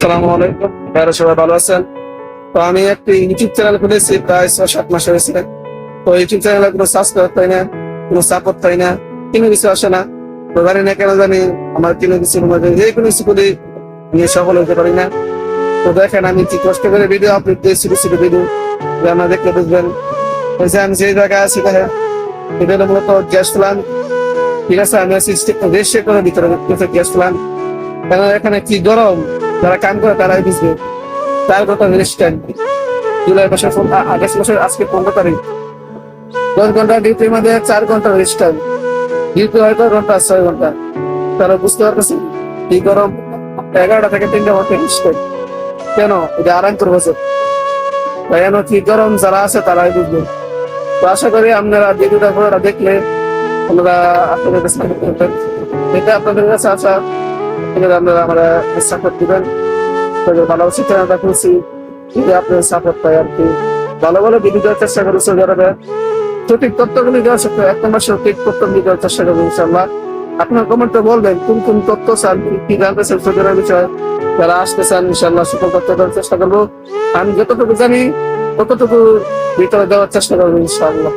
আসসালামু আলাইকুম, ভাইরা সবাই ভালো আছেন? তো আমি একটি ইউটিউব চ্যানেল খুলেছি প্রায় 6-7 মাস হয়েছে। তো ইউটিউব চ্যানেলে কোনো সাবস্ক্রাইব পাই না, কোনো সাপোর্ট পাই না, কোনো কিছু আসে না। তো জানি না কেন জানি আমার কোনো কিছু যে কোনো কিছু করি নিয়ে সফল হতে পারি না। তো দেখেন আমি কি কষ্ট করে ভিডিও আপলোড দিয়েছি, ছোট ছোট ভিডিও আপনারা দেখলে বুঝবেন। আমি যে জায়গায় আছি দেখেন, এটা হলো মূলত গ্যাস প্ল্যান্ট। ঠিক আছে, আমি আছি রেজিস্ট্রেশনের ভিতরে গ্যাস প্ল্যান্ট। কেন এখানে কি গরম, যারা কাম করে তারাই বুঝবে। 4 ঘন্টা রেস্ট টাইম, জুলাই মাসের আগস্ট মাসের আজকে 15 তারিখ, 10 ঘন্টা ডিউটির মধ্যে 4 ঘন্টা রেস্ট টাইম, ডিউটি হয়তো ঘন্টা 6 ঘন্টা। তারা বুঝতে পারতেছে কি গরম। 11টা থেকে 3টা ঘন্টা রেস্ট টাইম, কেন এটা আরাম করবো। তাই কেন কি গরম যারা আছে তারাই বুঝবে। তো আশা করি আপনারা ভিডিওটা পুরোটা দেখলে আপনারা আপনাদের কাছে করবেন। এটা আপনাদের কাছে আসা আপনারা আমরা সাপোর্ট দিবেন। ভালোবাসি চ্যানেলটা খুলছি, আপনার সাপোর্ট পাই আর কি। ভালো ভালো ভিডিও দেওয়ার চেষ্টা করি, সৌদি আরবে সঠিক তথ্যগুলি দেওয়ার সাথে 1 নম্বর সঠিক তথ্যগুলি দেওয়ার চেষ্টা করবো ইনশাল্লাহ। আপনার কমেন্টে বলবেন কোন কোন তথ্য চান, কি জানতে চান সৌদি আরবের বিষয়ে। যারা আসতে চান ইনশাল্লাহ সকল তথ্য দেওয়ার চেষ্টা করবো। আমি যতটুকু জানি ততটুকু ভিতরে দেওয়ার চেষ্টা করবো ইনশাআল্লাহ।